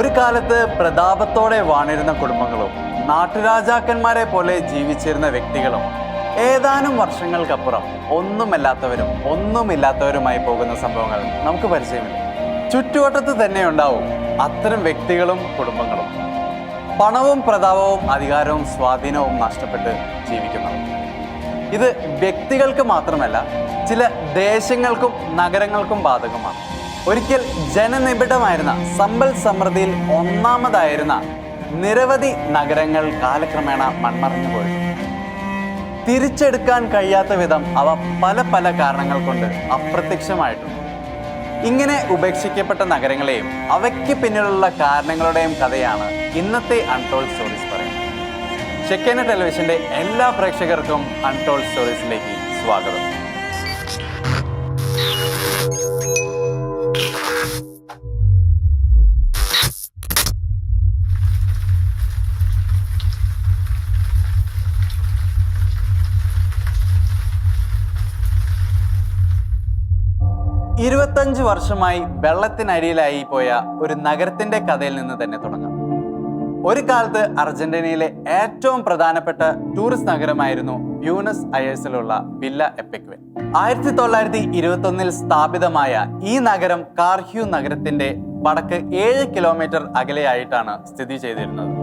ഒരു കാലത്ത് പ്രതാപത്തോടെ വാണിരുന്ന കുടുംബങ്ങളും നാട്ടുരാജാക്കന്മാരെ പോലെ ജീവിച്ചിരുന്ന വ്യക്തികളും ഏതാനും വർഷങ്ങൾക്കപ്പുറം ഒന്നുമില്ലാത്തവരുമായി പോകുന്ന സംഭവങ്ങൾ നമുക്ക് പരിചയമില്ല. ചുറ്റുവട്ടത്ത് തന്നെ ഉണ്ടാവും അത്തരം വ്യക്തികളും കുടുംബങ്ങളും. പണവും പ്രതാപവും അധികാരവും സ്വാധീനവും നഷ്ടപ്പെട്ട് ജീവിക്കുന്നവർ. ഇത് വ്യക്തികൾക്ക് മാത്രമല്ല, ചില ദേശങ്ങൾക്കും നഗരങ്ങൾക്കും ബാധകമാണ്. ഒരിക്കൽ ജനനിബിഡമായിരുന്ന സമ്പൽ സമൃദ്ധിയിൽ ഒന്നാമതായിരുന്ന നിരവധി നഗരങ്ങൾ കാലക്രമേണ മൺമറഞ്ഞു പോയി. തിരിച്ചെടുക്കാൻ കഴിയാത്ത വിധം അവ പല കാരണങ്ങൾ കൊണ്ട് അപ്രത്യക്ഷമായിട്ടുണ്ട്. ഇങ്ങനെ ഉപേക്ഷിക്കപ്പെട്ട നഗരങ്ങളെയും അവയ്ക്ക് പിന്നിലുള്ള കാരണങ്ങളുടെയും കഥയാണ് ഇന്നത്തെ അൺടോൾഡ് സ്റ്റോറീസ് പറയുന്നത്. ഷെക്കേന ടെലിവിഷന്റെ എല്ലാ പ്രേക്ഷകർക്കും അൺടോൾഡ് സ്റ്റോറീസിലേക്ക് സ്വാഗതം. ഇരുപത്തഞ്ച് വർഷമായി വെള്ളത്തിനടിയിലായി പോയ ഒരു നഗരത്തിന്റെ കഥയിൽ നിന്ന് തന്നെ തുടങ്ങാം. ഒരു കാലത്ത് അർജന്റീനയിലെ ഏറ്റവും പ്രധാനപ്പെട്ട ടൂറിസ്റ്റ് നഗരമായിരുന്നു ബ്യൂണസ് അയേഴ്സിലുള്ള വില്ല എപ്പിക്വിൻ. 1921 സ്ഥാപിതമായ ഈ നഗരം കാർഹ്യൂ നഗരത്തിന്റെ വടക്ക് 7 കിലോമീറ്റർ അകലെയായിട്ടാണ് സ്ഥിതി ചെയ്തിരുന്നത്.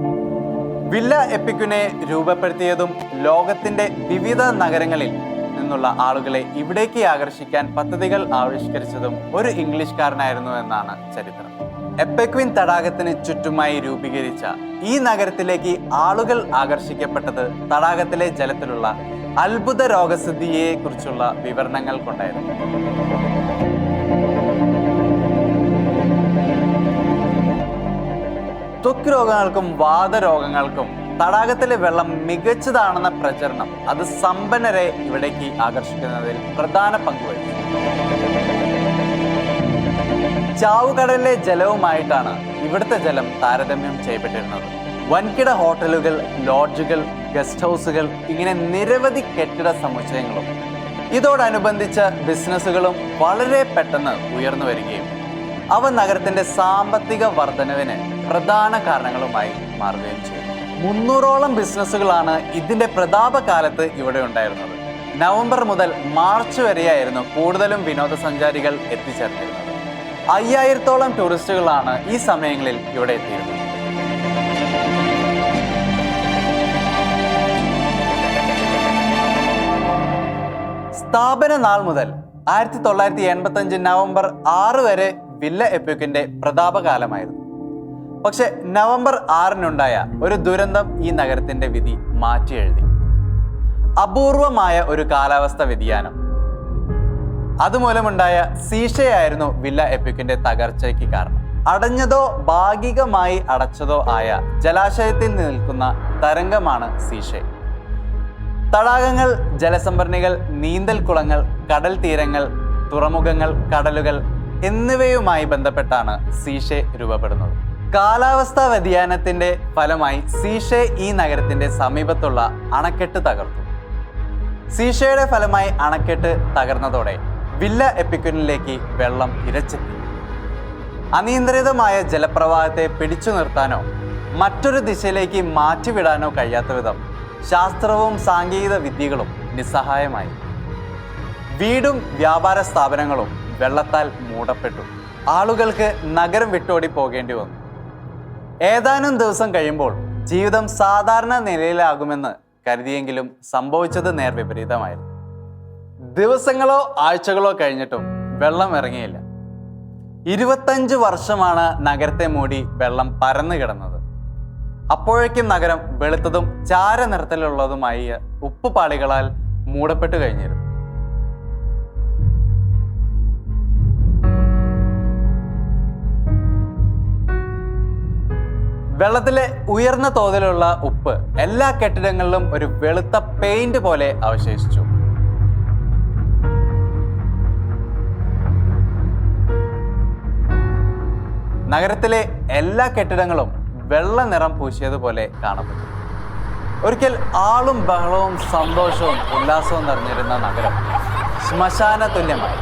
വില്ല എപ്പിക്വിനെ രൂപപ്പെടുത്തിയതും ലോകത്തിന്റെ വിവിധ നഗരങ്ങളിൽ നിന്നുള്ള ആളുകളെ ഇവിടേക്ക് ആകർഷിക്കാൻ പദ്ധതികൾ ആവിഷ്കരിച്ചതും ഒരു ഇംഗ്ലീഷുകാരനായിരുന്നു എന്നാണ് ചരിത്രം. എപ്പിക്വിൻ തടാകത്തിന് ചുറ്റുമായി രൂപീകരിച്ച ഈ നഗരത്തിലേക്ക് ആളുകൾ ആകർഷിക്കപ്പെട്ടത് തടാകത്തിലെ ജലത്തിലുള്ള അത്ഭുത രോഗസിദ്ധിയെ കുറിച്ചുള്ള വിവരണങ്ങൾ കൊണ്ടായിരുന്നു. ത്വക്ക് രോഗങ്ങൾക്കും വാതരോഗങ്ങൾക്കും തടാകത്തിലെ വെള്ളം മികച്ചതാണെന്ന പ്രചരണം അത് സമ്പന്നരെ ഇവിടേക്ക് ആകർഷിക്കുന്നതിൽ പ്രധാന പങ്ക് വഹിച്ചു. ചാവുകടലിലെ ജലവുമായിട്ടാണ് ഇവിടുത്തെ ജലം താരതമ്യം ചെയ്യപ്പെട്ടിരുന്നത്. വൻകിട ഹോട്ടലുകൾ, ലോഡ്ജുകൾ, ഗസ്റ്റ് ഹൗസുകൾ, ഇങ്ങനെ നിരവധി കെട്ടിട സമുച്ചയങ്ങളും ഇതോടനുബന്ധിച്ച ബിസിനസ്സുകളും വളരെ പെട്ടെന്ന് ഉയർന്നു വരികയും അവ നഗരത്തിന്റെ സാമ്പത്തിക വർധനവിന് പ്രധാന കാരണങ്ങളുമായി മാറുകയും ചെയ്തു. 300ഓളം ബിസിനസ്സുകളാണ് ഇതിന്റെ പ്രതാപകാലത്ത് ഇവിടെ ഉണ്ടായിരുന്നത്. നവംബർ മുതൽ മാർച്ച് വരെയായിരുന്നു കൂടുതലും വിനോദസഞ്ചാരികൾ എത്തിച്ചേർന്നിരുന്നത്. 5000ഓളം ടൂറിസ്റ്റുകളാണ് ഈ സമയങ്ങളിൽ ഇവിടെ എത്തിയിരുന്നത്. സ്ഥാപന നാൾ മുതൽ 1985 നവംബർ 6 വരെ വില്ല എപ്പിക്വിന്റെ പ്രതാപകാലമായിരുന്നു. പക്ഷെ നവംബർ 6-നുണ്ടായ ഒരു ദുരന്തം ഈ നഗരത്തിന്റെ വിധി മാറ്റി എഴുതി. അപൂർവമായ ഒരു കാലാവസ്ഥ വ്യതിയാനം അതുമൂലമുണ്ടായ സീഷയായിരുന്നു വില്ല എപ്പിക്വിന്റെ തകർച്ചയ്ക്ക് കാരണം. അടഞ്ഞതോ ഭാഗികമായി അടച്ചതോ ആയ ജലാശയത്തിൽ നിൽക്കുന്ന തരംഗമാണ് സീഷെ. തടാകങ്ങൾ, ജലസംഭരണികൾ, നീന്തൽക്കുളങ്ങൾ, കടൽ തീരങ്ങൾ, തുറമുഖങ്ങൾ, കടലുകൾ എന്നിവയുമായി ബന്ധപ്പെട്ടാണ് സീഷെ രൂപപ്പെടുന്നത്. കാലാവസ്ഥാ വ്യതിയാനത്തിന്റെ ഫലമായി സീഷെ ഈ നഗരത്തിന്റെ സമീപത്തുള്ള അണക്കെട്ട് തകർത്തു. സീഷയുടെ ഫലമായി അണക്കെട്ട് തകർന്നതോടെ വില്ല എപ്പിക്വിനിലേക്ക് വെള്ളം ഇരച്ചെത്തി. അനിയന്ത്രിതമായ ജലപ്രവാഹത്തെ പിടിച്ചു നിർത്താനോ മറ്റൊരു ദിശയിലേക്ക് മാറ്റിവിടാനോ കഴിയാത്ത വിധം ശാസ്ത്രവും സാങ്കേതിക വിദ്യകളും നിസ്സഹായമായി. വീടും വ്യാപാര സ്ഥാപനങ്ങളും വെള്ളത്താൽ മൂടപ്പെട്ടു. ആളുകൾക്ക് നഗരം വിട്ടോടി പോകേണ്ടി വന്നു. ഏതാനും ദിവസം കഴിയുമ്പോൾ ജീവിതം സാധാരണ നിലയിലാകുമെന്ന് കരുതിയെങ്കിലും സംഭവിച്ചത് നേർവിപരീതമായിരുന്നു. ദിവസങ്ങളോ ആഴ്ചകളോ കഴിഞ്ഞിട്ടും വെള്ളം ഇറങ്ങിയില്ല. 25 വർഷമാണ് നഗരത്തെ മൂടി വെള്ളം പരന്നു കിടന്നത്. അപ്പോഴേക്കും നഗരം വെളുത്തതും ചാരനിറത്തിലുള്ളതുമായ ഉപ്പുപാളികളാൽ മൂടപ്പെട്ടു കഴിഞ്ഞിരുന്നു. വെള്ളത്തിലെ ഉയർന്ന തോതിലുള്ള ഉപ്പ് എല്ലാ കെട്ടിടങ്ങളിലും ഒരു വെളുത്ത പെയിന്റ് പോലെ അവശേഷിച്ചു. നഗരത്തിലെ എല്ലാ കെട്ടിടങ്ങളും വെള്ള നിറം പൂശിയതുപോലെ കാണപ്പെട്ടു. ഒരിക്കൽ ആളും ബഹളവും സന്തോഷവും ഉല്ലാസവും നിറഞ്ഞിരുന്ന നഗരം ശ്മശാന തുല്യമായി.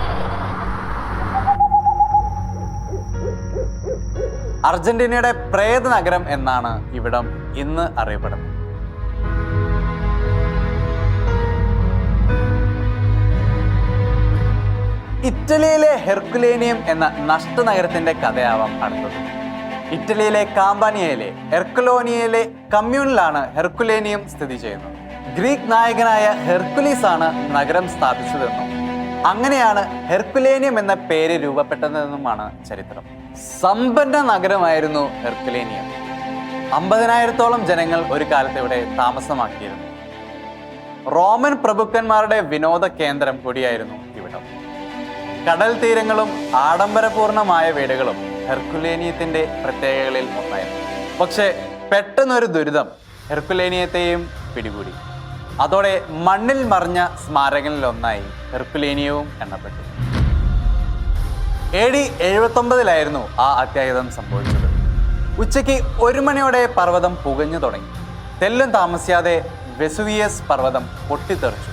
അർജന്റീനയുടെ പ്രേത നഗരം എന്നാണ് ഇവിടം ഇന്ന് അറിയപ്പെടുന്നത്. ഇറ്റലിയിലെ ഹെർക്കുലേനിയം എന്ന നഷ്ടനഗരത്തിന്റെ കഥയാവാം അടുത്തത്. ഇറ്റലിയിലെ കാമ്പാനിയയിലെ എർക്കുലോനിയയിലെ കമ്മ്യൂണിലാണ് ഹെർക്കുലേനിയം സ്ഥിതി ചെയ്യുന്നത്. ഗ്രീക്ക് നായകനായ ഹെർക്കുലീസ് ആണ് നഗരം സ്ഥാപിച്ചതെന്നും അങ്ങനെയാണ് ഹെർക്കുലേനിയം എന്ന പേര് രൂപപ്പെട്ടതെന്നുമാണ് ചരിത്രം. സമ്പന്ന നഗരമായിരുന്നു ഹെർക്കുലേനിയം. 50,000-ഓളം ജനങ്ങൾ ഒരു കാലത്ത് ഇവിടെ താമസമാക്കിയിരുന്നു. റോമൻ പ്രഭുക്കന്മാരുടെ വിനോദ കേന്ദ്രം കൂടിയായിരുന്നു ഇവിടം. കടൽ തീരങ്ങളും ആഡംബരപൂർണമായ വീടുകളും ഹെർക്കുലേനിയത്തിന്റെ പ്രത്യേകതകളിൽ ഒന്നായിരുന്നു. പക്ഷേ പെട്ടെന്നൊരു ദുരിതം ഹെർക്കുലേനിയത്തെയും പിടികൂടി. അതോടെ മണ്ണിൽ മറിഞ്ഞ സ്മാരകങ്ങളിലൊന്നായി ഹെർക്കുലേനിയവും എണ്ണപ്പെട്ടു. AD 79 ആ അത്യാഹിതം സംഭവിച്ചത്. ഉച്ചയ്ക്ക് 1 മണിയോടെ പർവ്വതം പുകഞ്ഞു തുടങ്ങി. തെല്ലും താമസിയാതെ വെസുവിയസ് പർവ്വതം പൊട്ടിത്തെറിച്ചു.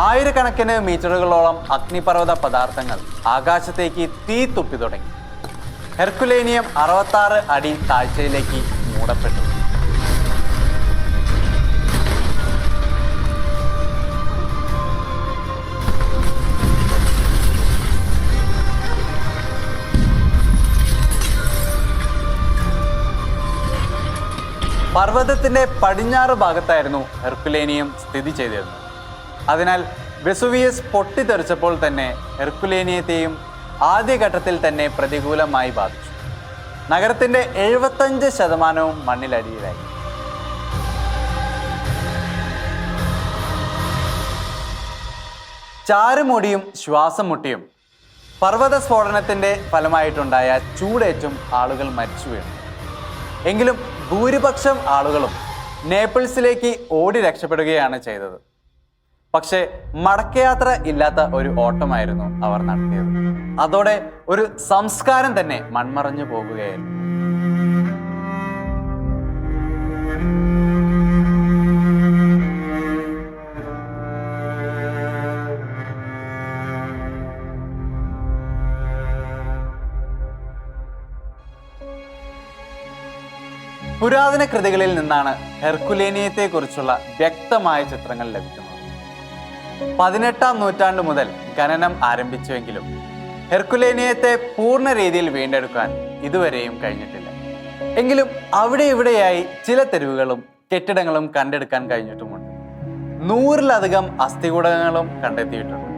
ആയിരക്കണക്കിന് മീറ്ററുകളോളം അഗ്നിപർവ്വത പദാർത്ഥങ്ങൾ ആകാശത്തേക്ക് തീ തുപ്പി തുടങ്ങി. ഹെർക്കുലേനിയം 66 അടി താഴ്ചയിലേക്ക് മൂടപ്പെട്ടു. പർവ്വതത്തിന്റെ പടിഞ്ഞാറ് ഭാഗത്തായിരുന്നു ഹെർക്കുലേനിയം സ്ഥിതി ചെയ്തിരുന്നത്. അതിനാൽ വെസുവിയസ് പൊട്ടിത്തെറിച്ചപ്പോൾ തന്നെ ഹെർക്കുലേനിയത്തെയും ആദ്യഘട്ടത്തിൽ തന്നെ പ്രതികൂലമായി ബാധിച്ചു. നഗരത്തിന്റെ 75% മണ്ണിലടിയിലായി. ചാരുമൂടിയും ശ്വാസം മുട്ടിയും പർവ്വത സ്ഫോടനത്തിന്റെ ഫലമായിട്ടുണ്ടായ ചൂടേറ്റും ആളുകൾ മരിച്ചു വീണു. എങ്കിലും ഭൂരിപക്ഷം ആളുകളും നേപ്പിൾസിലേക്ക് ഓടി രക്ഷപ്പെടുകയാണ് ചെയ്തത്. പക്ഷേ മടക്കയാത്ര ഇല്ലാത്ത ഒരു ഓട്ടമായിരുന്നു അവർ നടത്തിയത്. അതോടെ ഒരു സംസ്കാരം തന്നെ മൺമറഞ്ഞു പോകുകയായിരുന്നു. പുരാതന കൃതികളിൽ നിന്നാണ് ഹെർക്കുലേനിയത്തെക്കുറിച്ചുള്ള വ്യക്തമായ ചിത്രങ്ങൾ ലഭിക്കുന്നത്. 18-ാം നൂറ്റാണ്ട് മുതൽ ഖനനം ആരംഭിച്ചുവെങ്കിലും ഹെർക്കുലേനിയത്തെ പൂർണ്ണ രീതിയിൽ വീണ്ടെടുക്കാൻ ഇതുവരെയും കഴിഞ്ഞിട്ടില്ല. എങ്കിലും അവിടെ ഇവിടെയായി ചില തെരുവുകളും കെട്ടിടങ്ങളും കണ്ടെടുക്കാൻ കഴിഞ്ഞിട്ടുമുണ്ട്. 100-ലധികം അസ്ഥികൂടങ്ങളും കണ്ടെത്തിയിട്ടുണ്ട്.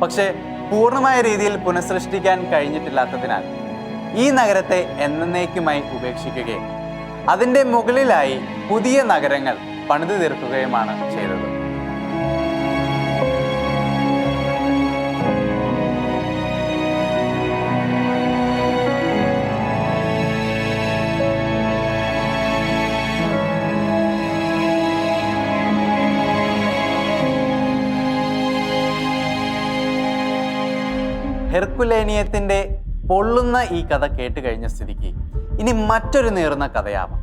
പക്ഷേ പൂർണ്ണമായ രീതിയിൽ പുനഃസൃഷ്ടിക്കാൻ കഴിഞ്ഞിട്ടില്ലാത്തതിനാൽ ഈ നഗരത്തെ എന്നേക്കുമായി ഉപേക്ഷിക്കുകയും അതിൻ്റെ മുകളിലായി പുതിയ നഗരങ്ങൾ പണിതു തീർക്കുകയുമാണ് ചെയ്തത്. ഹെർക്കുലേനിയത്തിന്റെ പൊള്ളുന്ന ഈ കഥ കേട്ട് കഴിഞ്ഞ സ്ഥിതിക്ക് ഇനി മറ്റൊരു നീറുന്ന കഥയാവാം.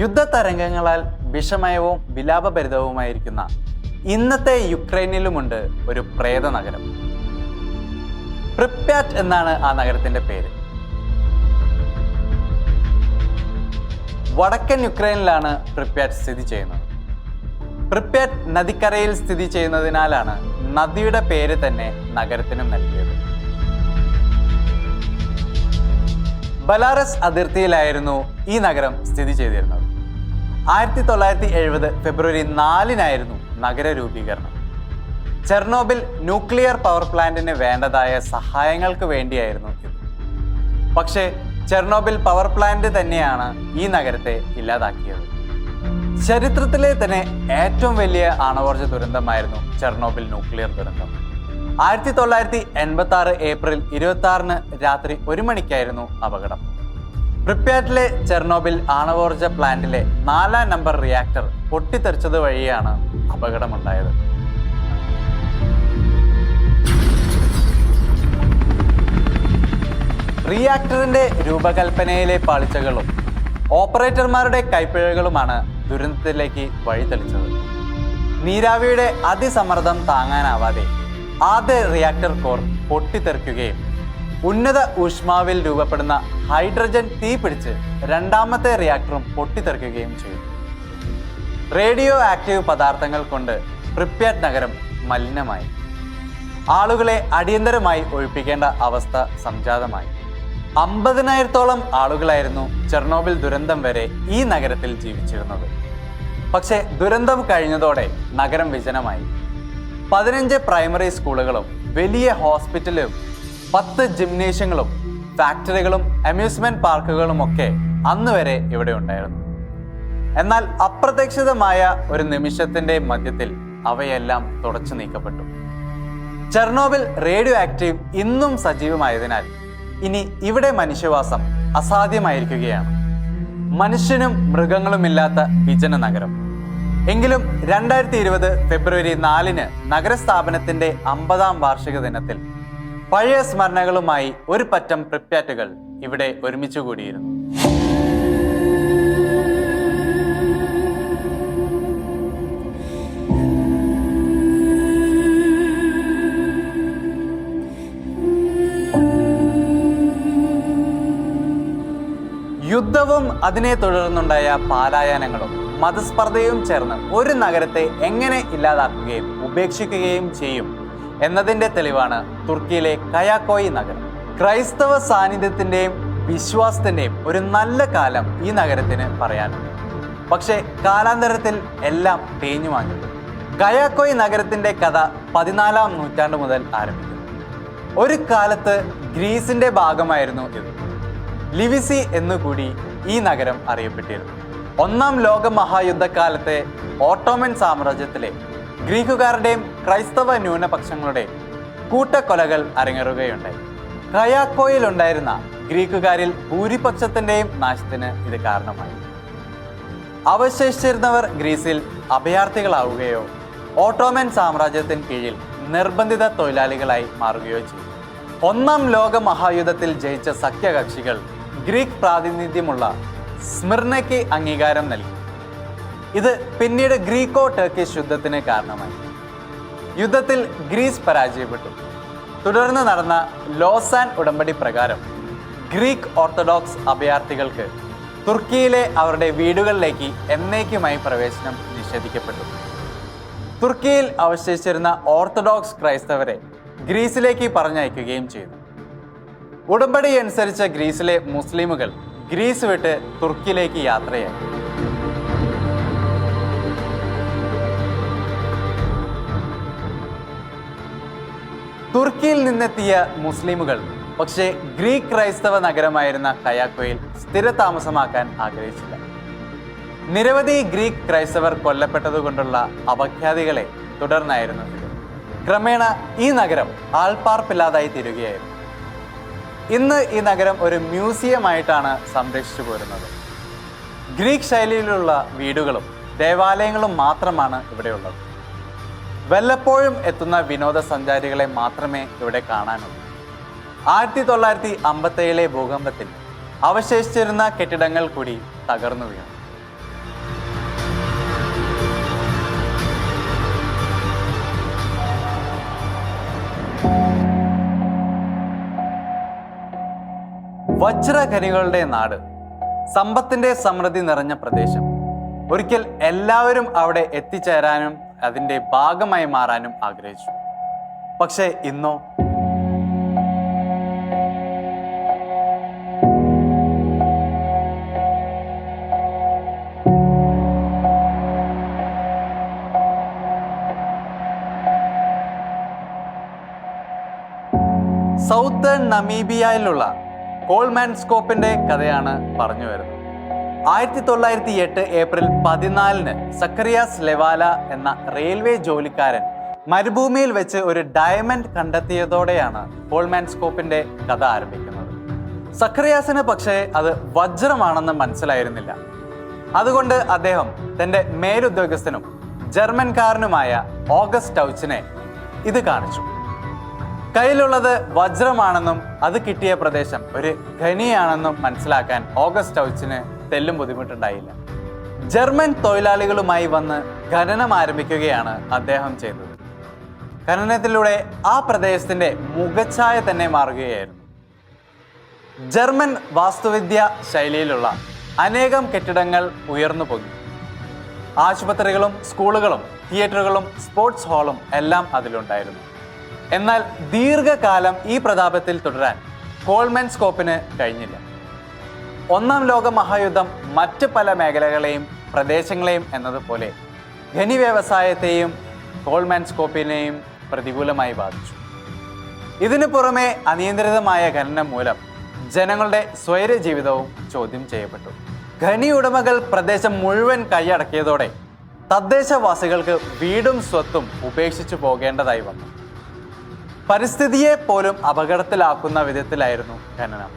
യുദ്ധതരംഗങ്ങളാൽ വിഷമയവും വിലാപഭരിതവുമായിരിക്കുന്ന ഇന്നത്തെ യുക്രൈനിലുമുണ്ട് ഒരു പ്രേത നഗരം. പ്രിപ്യാറ്റ് എന്നാണ് ആ നഗരത്തിന്റെ പേര്. വടക്കൻ യുക്രൈനിലാണ് പ്രിപ്യാറ്റ് സ്ഥിതി ചെയ്യുന്നത്. പ്രിപ്യാറ്റ് നദിക്കരയിൽ സ്ഥിതി ചെയ്യുന്നതിനാലാണ് നദിയുടെ പേര് തന്നെ നഗരത്തിനും നൽകിയത്. ബലാറസ് അതിർത്തിയിലായിരുന്നു ഈ നഗരം സ്ഥിതി ചെയ്തിരുന്നത്. 1970 ഫെബ്രുവരി 4-നായിരുന്നു നഗര രൂപീകരണം. ചെർണോബിൽ ന്യൂക്ലിയർ പവർ പ്ലാന്റിന് വേണ്ടതായ സഹായങ്ങൾക്ക് വേണ്ടിയായിരുന്നു ഇത്. പക്ഷേ ചെർണോബിൽ പവർ പ്ലാന്റ് തന്നെയാണ് ഈ നഗരത്തെ ഇല്ലാതാക്കിയത്. ചരിത്രത്തിലെ തന്നെ ഏറ്റവും വലിയ ആണവോർജ ദുരന്തമായിരുന്നു ചെർണോബിൽ ന്യൂക്ലിയർ ദുരന്തം. 1986 ഏപ്രിൽ 26-ന് രാത്രി 1 മണിക്കായിരുന്നു അപകടം. പ്രിപ്യാറ്റിലെ ചെർണോബിൽ ആണവോർജ പ്ലാന്റിലെ 4-ാം നമ്പർ റിയാക്ടർ പൊട്ടിത്തെറിച്ചത് വഴിയാണ് അപകടമുണ്ടായത്. റിയാക്ടറിന്റെ രൂപകൽപ്പനയിലെ പാളിച്ചകളും ഓപ്പറേറ്റർമാരുടെ കൈപ്പിഴകളുമാണ് ദുരന്തത്തിലേക്ക് വഴിതെളിച്ചത്. നീരാവിയുടെ അതിസമ്മർദ്ദം താങ്ങാനാവാതെ ആദ്യ റിയാക്ടർ കോർ പൊട്ടിത്തെറിക്കുകയും ഉന്നത ഊഷ്മാവിൽ രൂപപ്പെടുന്ന ഹൈഡ്രജൻ തീപിടിച്ച് രണ്ടാമത്തെ റിയാക്ടറും പൊട്ടിത്തെറിക്കുകയും ചെയ്തു. റേഡിയോ ആക്റ്റീവ് പദാർത്ഥങ്ങൾ കൊണ്ട് പ്രിപ്യാറ്റ് നഗരം മലിനമായി. ആളുകളെ അടിയന്തരമായി ഒഴിപ്പിക്കേണ്ട അവസ്ഥ സംജാതമായി. 50,000-ഓളം ആളുകളായിരുന്നു ചെർണോബിൽ ദുരന്തം വരെ ഈ നഗരത്തിൽ ജീവിച്ചിരുന്നത്. പക്ഷേ ദുരന്തം കഴിഞ്ഞതോടെ നഗരം വിജനമായി. 15 പ്രൈമറി സ്കൂളുകളും വലിയ ഹോസ്പിറ്റലും 10 ജിംനേഷ്യങ്ങളും ഫാക്ടറികളും അമ്യൂസ്മെന്റ് പാർക്കുകളുമൊക്കെ അന്ന് വരെ ഇവിടെ ഉണ്ടായിരുന്നു. എന്നാൽ അപ്രതീക്ഷിതമായ ഒരു നിമിഷത്തിന്റെ മധ്യത്തിൽ അവയെല്ലാം തുടച്ചു നീക്കപ്പെട്ടു. ചെർണോബിൽ റേഡിയോ ആക്റ്റീവ് ഇന്നും സജീവമായതിനാൽ ഇനി ഇവിടെ മനുഷ്യവാസം അസാധ്യമായിരിക്കുകയാണ്. മനുഷ്യനും മൃഗങ്ങളുമില്ലാത്ത വിജന നഗരം. എങ്കിലും 2020 ഫെബ്രുവരി 4 നഗരസ്ഥാപനത്തിന്റെ 50-ാം വാർഷിക ദിനത്തിൽ പഴയ സ്മരണകളുമായി ഒരു പറ്റം പ്രിപ്യാറ്റുകൾ ഇവിടെ ഒരുമിച്ചു കൂടിയിരുന്നു. യുദ്ധവും അതിനെ തുടർന്നുണ്ടായ പാലായനങ്ങളും മതസ്പർദ്ധയും ചേർന്ന് ഒരു നഗരത്തെ എങ്ങനെ ഇല്ലാതാക്കുകയും ഉപേക്ഷിക്കുകയും ചെയ്യും എന്നതിൻ്റെ തെളിവാണ് തുർക്കിയിലെ കയാക്കോയി നഗരം. ക്രൈസ്തവ സാന്നിധ്യത്തിൻ്റെയും വിശ്വാസത്തിൻ്റെയും ഒരു നല്ല കാലം ഈ നഗരത്തിന് പറയാനുണ്ട്. പക്ഷേ കാലാന്തരത്തിൽ എല്ലാം തേഞ്ഞു മാഞ്ഞു. കയാക്കോയി നഗരത്തിൻ്റെ കഥ 14-ാം നൂറ്റാണ്ട് മുതൽ ആരംഭിക്കുന്നു. ഒരു കാലത്ത് ഗ്രീസിൻ്റെ ഭാഗമായിരുന്നു ഇത്. ലിവിസി എന്നുകൂടി ഈ നഗരം അറിയപ്പെട്ടിരുന്നു. 1-ാം ലോക മഹായുദ്ധകാലത്തെ ഓട്ടോമൻ സാമ്രാജ്യത്തിലെ ഗ്രീക്കുകാരുടെയും ക്രൈസ്തവ ന്യൂനപക്ഷങ്ങളുടെയും കൂട്ടക്കൊലകൾ അരങ്ങേറുകയുണ്ടായി. കയാക്കോയിലുണ്ടായിരുന്ന ഗ്രീക്കുകാരിൽ ഭൂരിപക്ഷത്തിൻ്റെയും നാശത്തിന് ഇത് കാരണമായി. അവശേഷിച്ചിരുന്നവർ ഗ്രീസിൽ അഭയാർത്ഥികളാവുകയോ ഓട്ടോമൻ സാമ്രാജ്യത്തിന് കീഴിൽ നിർബന്ധിത തൊഴിലാളികളായി മാറുകയോ ചെയ്തു. 1-ാം ലോക മഹായുദ്ധത്തിൽ ജയിച്ച സഖ്യകക്ഷികൾ ഗ്രീക്ക് പ്രാതിനിധ്യമുള്ള സ്മിർനയ്ക്ക് അംഗീകാരം നൽകി. ഇത് പിന്നീട് ഗ്രീക്കോ ടർക്കിഷ് യുദ്ധത്തിന് കാരണമായി. യുദ്ധത്തിൽ ഗ്രീസ് പരാജയപ്പെട്ടു. തുടർന്ന് നടന്ന ലോസാൻ ഉടമ്പടി പ്രകാരം ഗ്രീക്ക് ഓർത്തഡോക്സ് അഭയാർത്ഥികൾക്ക് തുർക്കിയിലെ അവരുടെ വീടുകളിലേക്ക് എന്നേക്കുമായി പ്രവേശനം നിഷേധിക്കപ്പെട്ടു. തുർക്കിയിൽ അവശേഷിച്ചിരുന്ന ഓർത്തഡോക്സ് ക്രൈസ്തവരെ ഗ്രീസിലേക്ക് പറഞ്ഞയക്കുകയും ചെയ്തു. ഉടമ്പടി അനുസരിച്ച് ഗ്രീസിലെ മുസ്ലിമുകൾ ഗ്രീസ് വിട്ട് തുർക്കിയിലേക്ക് യാത്രയായി. തുർക്കിയിൽ നിന്നെത്തിയ മുസ്ലിമുകൾ പക്ഷേ ഗ്രീക്ക് ക്രൈസ്തവ നഗരമായിരുന്ന കയാക്കോയിൽ സ്ഥിരതാമസമാക്കാൻ ആഗ്രഹിച്ചില്ല. നിരവധി ഗ്രീക്ക് ക്രൈസ്തവർ കൊല്ലപ്പെട്ടതുകൊണ്ടുള്ള അപഖ്യാതികളെ തുടർന്നായിരുന്നു ഇത്. ക്രമേണ ഈ നഗരം ആൾപ്പാർപ്പില്ലാതായി തീരുകയായിരുന്നു. ഇന്ന് ഈ നഗരം ഒരു മ്യൂസിയമായിട്ടാണ് സംരക്ഷിച്ചു പോരുന്നത്. ഗ്രീക്ക് ശൈലിയിലുള്ള വീടുകളും ദേവാലയങ്ങളും മാത്രമാണ് ഇവിടെയുള്ളത്. വല്ലപ്പോഴും എത്തുന്ന വിനോദസഞ്ചാരികളെ മാത്രമേ ഇവിടെ കാണാനുള്ളൂ. 1957 ഭൂകമ്പത്തിൽ അവശേഷിച്ചിരുന്ന കെട്ടിടങ്ങൾ കൂടി തകർന്നു വീണു. വജ്രഖനികളുടെ നാട്, സമ്പത്തിന്റെ സമൃദ്ധി നിറഞ്ഞ പ്രദേശം. ഒരിക്കൽ എല്ലാവരും അവിടെ എത്തിച്ചേരാനും അതിൻ്റെ ഭാഗമായി മാറാനും ആഗ്രഹിച്ചു. പക്ഷേ ഇന്നോ സൗത്തേൺ നമീബിയയിലുള്ള കോൾമാൻസ്കോപ്പിന്റെ കഥയാണ് പറഞ്ഞു വരുന്നത്. 1908 ഏപ്രിൽ 14 സക്കറിയാസ് ലെവാല എന്ന റെയിൽവേ ജോലിക്കാരൻ മരുഭൂമിയിൽ വെച്ച് ഒരു ഡയമണ്ട് കണ്ടെത്തിയതോടെയാണ് കോൾമാൻസ്കോപ്പിന്റെ കഥ ആരംഭിക്കുന്നത്. സക്കറിയാസിന് പക്ഷേ അത് വജ്രമാണെന്ന് മനസ്സിലായിരുന്നില്ല. അതുകൊണ്ട് അദ്ദേഹം തൻ്റെ മേലുദ്യോഗസ്ഥനും ജർമ്മൻകാരനുമായ ഓഗസ്റ്റ് ടൗച്ചിനെ ഇത് കാണിച്ചു. കയ്യിലുള്ളത് വജ്രമാണെന്നും അത് കിട്ടിയ പ്രദേശം ഒരു ഖനിയാണെന്നും മനസ്സിലാക്കാൻ ഓഗസ്റ്റ് ടൗച്ചിന് തെല്ലും ബുദ്ധിമുട്ടുണ്ടായില്ല. ജർമ്മൻ തൊഴിലാളികളുമായി വന്ന് ഖനനം ആരംഭിക്കുകയാണ് അദ്ദേഹം ചെയ്തത്. ഖനനത്തിലൂടെ ആ പ്രദേശത്തിന്റെ മുഖച്ഛായ തന്നെ മാറുകയായിരുന്നു. ജർമ്മൻ വാസ്തുവിദ്യ ശൈലിയിലുള്ള അനേകം കെട്ടിടങ്ങൾ ഉയർന്നു പൊങ്ങി. ആശുപത്രികളും സ്കൂളുകളും തിയേറ്ററുകളും സ്പോർട്സ് ഹാളും എല്ലാം അതിലുണ്ടായിരുന്നു. എന്നാൽ ദീർഘകാലം ഈ പ്രതാപത്തിൽ തുടരാൻ കോൾമാൻസ്കോപ്പിന് കഴിഞ്ഞില്ല. ഒന്നാം ലോക മഹായുദ്ധം മറ്റ് പല മേഖലകളെയും പ്രദേശങ്ങളെയും എന്നതുപോലെ ഖനി വ്യവസായത്തെയും കോൾമാൻസ്കോപ്പിനെയും പ്രതികൂലമായി ബാധിച്ചു. ഇതിനു പുറമെ അനിയന്ത്രിതമായ ഖനനം മൂലം ജനങ്ങളുടെ സ്വൈര ജീവിതവും ചോദ്യം ചെയ്യപ്പെട്ടു. ഖനി ഉടമകൾ പ്രദേശം മുഴുവൻ കൈയടക്കിയതോടെ തദ്ദേശവാസികൾക്ക് വീടും സ്വത്തും ഉപേക്ഷിച്ചു പോകേണ്ടതായി വന്നു. പരിസ്ഥിതിയെ പോലും അപകടത്തിലാക്കുന്ന വിധത്തിലായിരുന്നു ഖനനം.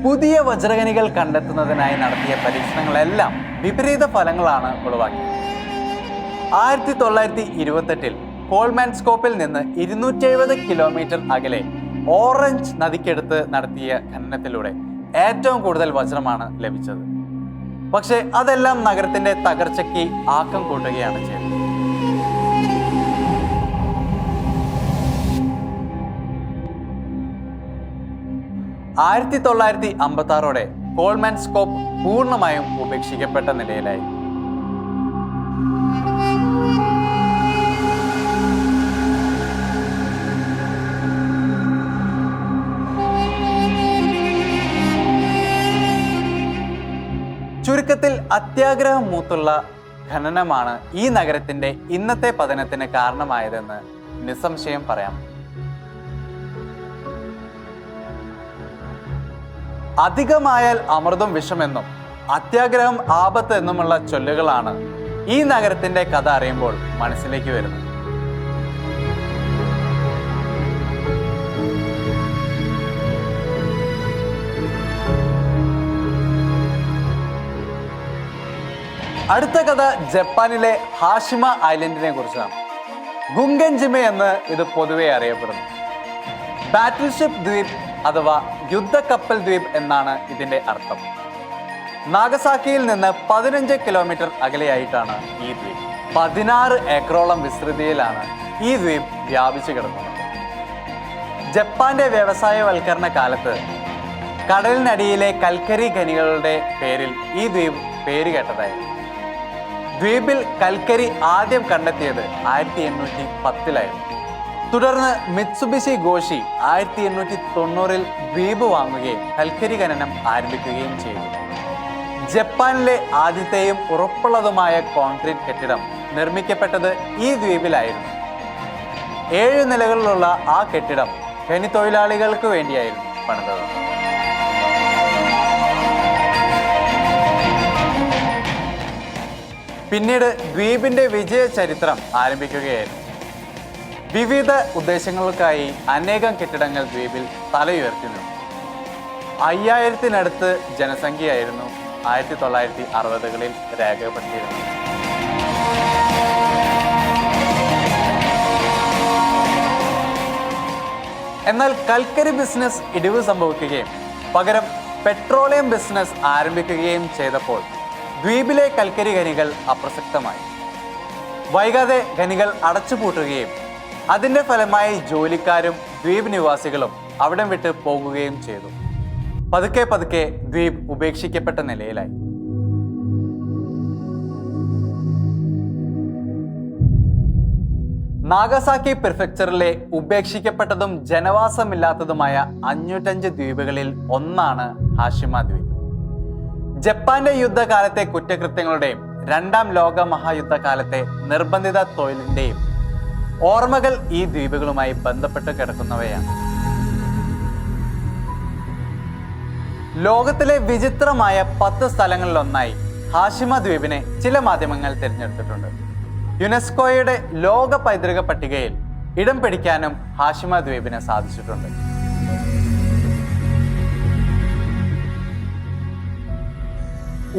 പുതിയ വജ്രഖനികൾ കണ്ടെത്തുന്നതിനായി നടത്തിയ പരീക്ഷണങ്ങളെല്ലാം വിപരീത ഫലങ്ങളാണ് ഉളവാക്കിയത്. 1928 കോൾമാൻസ്കോപ്പിൽ നിന്ന് 270 കിലോമീറ്റർ അകലെ ഓറഞ്ച് നദിക്കടുത്ത് നടത്തിയ ഖനനത്തിലൂടെ ഏറ്റവും കൂടുതൽ വജ്രമാണ് ലഭിച്ചത്. പക്ഷേ അതെല്ലാം നഗരത്തിന്റെ തകർച്ചയ്ക്ക് ആക്കം കൂട്ടുകയാണ് ചെയ്തത്. 1956 കോൾമാൻസ്കോപ്പ് പൂർണ്ണമായും ഉപേക്ഷിക്കപ്പെട്ട നിലയിലായി. ചുരുക്കത്തിൽ അത്യാഗ്രഹം മൂത്തുള്ള ഖനനമാണ് ഈ നഗരത്തിന്റെ ഇന്നത്തെ പതനത്തിന് കാരണമായതെന്ന് നിസ്സംശയം പറയാം. അധികമായാൽ അമൃതും വിഷമെന്നും അത്യാഗ്രഹം ആപത്ത് എന്നുമുള്ള ചൊല്ലുകളാണ് ഈ നഗരത്തിന്റെ കഥ അറിയുമ്പോൾ മനസ്സിലേക്ക് വരുന്നത്. അടുത്ത കഥ ജപ്പാനിലെ ഹാഷിമ ഐലൻഡിനെ കുറിച്ചാണ്. ഗുങ്കൻജിമെ എന്ന് ഇത് പൊതുവെ അറിയപ്പെടുന്നു. ബാറ്റിൽഷിപ്പ് ദ്വീപ് അഥവാ യുദ്ധക്കപ്പൽ ദ്വീപ് എന്നാണ് ഇതിന്റെ അർത്ഥം. നാഗസാക്കിയിൽ നിന്ന് 15 കിലോമീറ്റർ അകലെയായിട്ടാണ് ഈ ദ്വീപ്. 16 ഏക്കറോളം വിസ്തൃതിയിലാണ് ഈ ദ്വീപ് വ്യാപിച്ചു കിടക്കുന്നത്. ജപ്പാന്റെ വ്യവസായവൽക്കരണ കാലത്ത് കടലിനടിയിലെ കൽക്കരി ഖനികളുടെ പേരിൽ ഈ ദ്വീപ് പേരുകേട്ടതായിരുന്നു. ദ്വീപിൽ കൽക്കരി ആദ്യം കണ്ടെത്തിയത് 1810-ലായിരുന്നു. തുടർന്ന് മിത്സുബിഷി ഗോഷി 1890-ൽ ദ്വീപ് വാങ്ങുകയും കൽക്കരി ഖനനം ആരംഭിക്കുകയും ചെയ്തു. ജപ്പാനിലെ ആദ്യത്തെയും ഉറപ്പുള്ളതുമായ കോൺക്രീറ്റ് കെട്ടിടം നിർമ്മിക്കപ്പെട്ടത് ഈ ദ്വീപിലായിരുന്നു. 7 നിലകളിലുള്ള ആ കെട്ടിടം ഖനി തൊഴിലാളികൾക്ക് വേണ്ടിയായിരുന്നു പണിതത്. പിന്നീട് ദ്വീപിന്റെ വിജയ ചരിത്രം ആരംഭിക്കുകയായിരുന്നു. വിവിധ ഉദ്ദേശങ്ങൾക്കായി അനേകം കെട്ടിടങ്ങൾ ദ്വീപിൽ തലയുയർത്തി നിന്നു. 5000-നടുത്ത് ജനസംഖ്യയായിരുന്നു 1960-കളിൽ രേഖപ്പെടുത്തിയിരുന്നത്. എന്നാൽ കൽക്കരി ബിസിനസ് ഇടിവ് സംഭവിക്കുകയും പകരം പെട്രോളിയം ബിസിനസ് ആരംഭിക്കുകയും ചെയ്തപ്പോൾ ദ്വീപിലെ കൽക്കരി ഖനികൾ അപ്രസക്തമായി. വൈകാതെ ഖനികൾ അടച്ചുപൂട്ടുകയും അതിന്റെ ഫലമായി ജോലിക്കാരും ദ്വീപ് നിവാസികളും അവിടം വിട്ട് പോകുകയും ചെയ്തു. പതുക്കെ പതുക്കെ ദ്വീപ് ഉപേക്ഷിക്കപ്പെട്ട നിലയിലായി. നാഗസാക്കി പ്രിഫെക്ചറിലെ ഉപേക്ഷിക്കപ്പെട്ടതും ജനവാസമില്ലാത്തതുമായ 505 ദ്വീപുകളിൽ ഒന്നാണ് ഹാഷിമ ദ്വീപ്. ജപ്പാന്റെ യുദ്ധകാലത്തെ കുറ്റകൃത്യങ്ങളുടെയും 2ാം ലോക മഹായുദ്ധകാലത്തെ നിർബന്ധിത തൊഴിലിന്റെയും ഓർമ്മകൾ ഈ ദ്വീപുകളുമായി ബന്ധപ്പെട്ട് കിടക്കുന്നവയാണ്. ലോകത്തിലെ വിചിത്രമായ 10 സ്ഥലങ്ങളിലൊന്നായി ഹാഷിമ ദ്വീപിനെ ചില മാധ്യമങ്ങൾ തിരഞ്ഞെടുത്തിട്ടുണ്ട്. യുനെസ്കോയുടെ ലോക പൈതൃക പട്ടികയിൽ ഇടം പിടിക്കാനും ഹാഷിമ ദ്വീപിന് സാധിച്ചിട്ടുണ്ട്.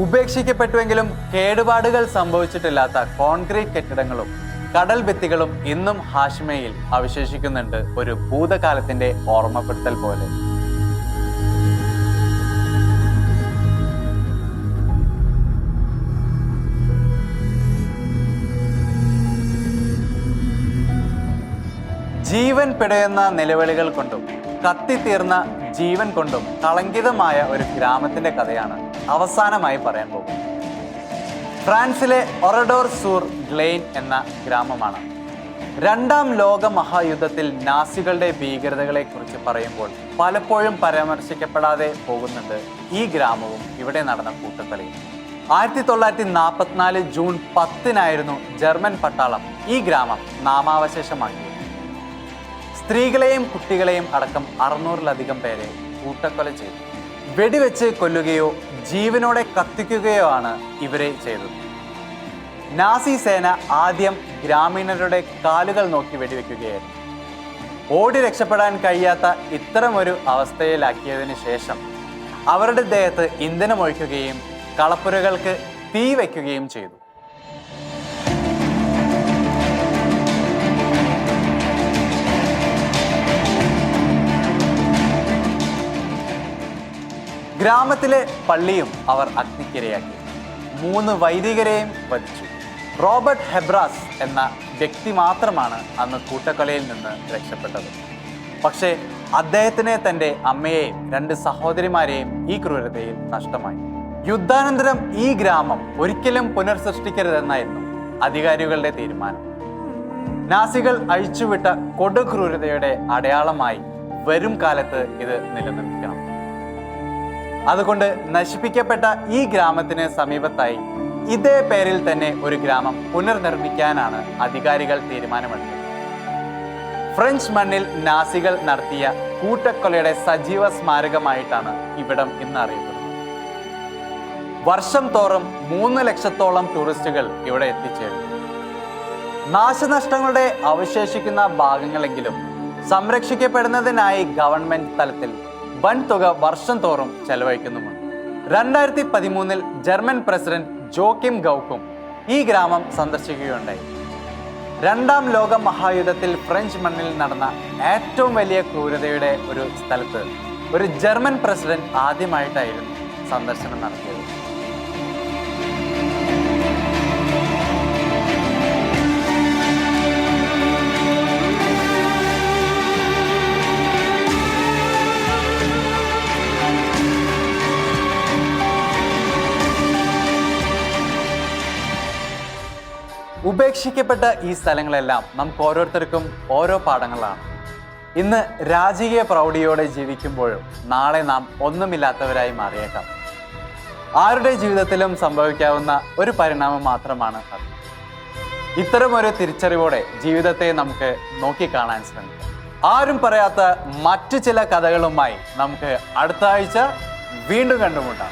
ഉപേക്ഷിക്കപ്പെട്ടുവെങ്കിലും കേടുപാടുകൾ സംഭവിച്ചിട്ടില്ലാത്ത കോൺക്രീറ്റ് കെട്ടിടങ്ങളും കടൽ ഭിത്തികളും ഇന്നും ഹാഷ്മയിൽ അവശേഷിക്കുന്നുണ്ട്, ഒരു ഭൂതകാലത്തിന്റെ ഓർമ്മപ്പെടുത്തൽ പോലെ. ജീവൻ പിടയുന്ന നിലവിളികൾ കൊണ്ടും കത്തിത്തീർന്ന ജീവൻ കൊണ്ടും കളങ്കിതമായ ഒരു ഗ്രാമത്തിന്റെ കഥയാണ് അവസാനമായി പറയാൻ പോകുന്നത്. ഫ്രാൻസിലെ ഒറഡോർ സൂർ ഗ്ലെയിൻ എന്ന ഗ്രാമമാണ്. രണ്ടാം ലോക മഹായുദ്ധത്തിൽ നാസികളുടെ ഭീകരതകളെ കുറിച്ച് പറയുമ്പോൾ പലപ്പോഴും പരാമർശിക്കപ്പെടാതെ പോകുന്നുണ്ട് ഈ ഗ്രാമവും ഇവിടെ നടന്ന കൂട്ടക്കൊലയും. 1944 ജൂൺ 10 ജർമ്മൻ പട്ടാളം ഈ ഗ്രാമം നാമാവശേഷമാക്കി. സ്ത്രീകളെയും കുട്ടികളെയും അടക്കം 600-ലധികം പേരെ കൂട്ടക്കൊല ചെയ്തു. വെടിവെച്ച് കൊല്ലുകയോ ജീവനോടെ കത്തിക്കുകയോ ആണ് ഇവരെ ചെയ്തത്. നാസി സേന ആദ്യം ഗ്രാമീണരുടെ കാലുകൾ നോക്കി വെടിവെക്കുകയായിരുന്നു. ഓടി രക്ഷപ്പെടാൻ കഴിയാത്ത ഇത്തരമൊരു അവസ്ഥയിലാക്കിയതിന് ശേഷം അവരുടെ ദേഹത്ത് ഇന്ധനമൊഴിക്കുകയും കളപ്പുരകൾക്ക് തീ വയ്ക്കുകയും ചെയ്തു. ഗ്രാമത്തിലെ പള്ളിയും അവർ അഗ്നിക്കിരയാക്കി. 3 വൈദികരെയും വധിച്ചു. റോബർട്ട് ഹെബ്രാസ് എന്ന വ്യക്തി മാത്രമാണ് അന്ന് കൂട്ടക്കൊലയിൽ നിന്ന് രക്ഷപ്പെട്ടത്. പക്ഷേ അദ്ദേഹത്തിന് തൻ്റെ അമ്മയെയും 2 സഹോദരിമാരെയും ഈ ക്രൂരതയിൽ നഷ്ടമായി. യുദ്ധാനന്തരം ഈ ഗ്രാമം ഒരിക്കലും പുനർസൃഷ്ടിക്കരുതെന്നായിരുന്നു അധികാരികളുടെ തീരുമാനം. നാസികൾ അഴിച്ചുവിട്ട കൊടുക്രൂരതയുടെ അടയാളമായി വരും കാലത്ത് ഇത് നിലനിൽക്കണം. അതുകൊണ്ട് നശിപ്പിക്കപ്പെട്ട ഈ ഗ്രാമത്തിന് സമീപത്തായി ഇതേ പേരിൽ തന്നെ ഒരു ഗ്രാമം പുനർനിർമ്മിക്കാനാണ് അധികാരികൾ തീരുമാനമെടുത്തത്. ഫ്രഞ്ച് മണ്ണിൽ നാസികൾ നടത്തിയ കൂട്ടക്കൊലയുടെ സജീവ സ്മാരകമായിട്ടാണ് ഇവിടം ഇന്ന് അറിയപ്പെടുന്നത്. വർഷം തോറും 3 ലക്ഷത്തോളം ടൂറിസ്റ്റുകൾ ഇവിടെ എത്തിച്ചേരുന്നു. നാശനഷ്ടങ്ങളുടെ അവശേഷിക്കുന്ന ഭാഗങ്ങളെങ്കിലും സംരക്ഷിക്കപ്പെടുന്നതിനായി ഗവൺമെന്റ് തലത്തിൽ വൻ തുക വർഷം തോറും ചെലവഴിക്കുന്നുമുണ്ട്. 2013 ജർമ്മൻ പ്രസിഡന്റ് ജോക്കിം ഗൗക്കും ഈ ഗ്രാമം സന്ദർശിക്കുകയുണ്ടായി. രണ്ടാം ലോക മഹായുദ്ധത്തിൽ ഫ്രഞ്ച് മണ്ണിൽ നടന്ന ഏറ്റവും വലിയ ക്രൂരതയുടെ ഒരു സ്ഥലത്ത് ഒരു ജർമ്മൻ പ്രസിഡന്റ് ആദ്യമായിട്ടായിരുന്നു സന്ദർശനം നടത്തിയത്. ഉപേക്ഷിക്കപ്പെട്ട ഈ സ്ഥലങ്ങളെല്ലാം നമുക്ക് ഓരോരുത്തർക്കും ഓരോ പാഠങ്ങളാണ്. ഇന്ന് രാജകീയ പ്രൗഢിയോടെ ജീവിക്കുമ്പോഴും നാളെ നാം ഒന്നുമില്ലാത്തവരായി മാറിയേക്കാം. ആരുടെ ജീവിതത്തിലും സംഭവിക്കാവുന്ന ഒരു പരിണാമം മാത്രമാണ് അത്. ഇത്തരമൊരു തിരിച്ചറിവോടെ ജീവിതത്തെ നമുക്ക് നോക്കിക്കാണാൻ ശ്രമിക്കാം. ആരും പറയാത്ത മറ്റു ചില കഥകളുമായി നമുക്ക് അടുത്ത ആഴ്ച വീണ്ടും കണ്ടുമുട്ടാം.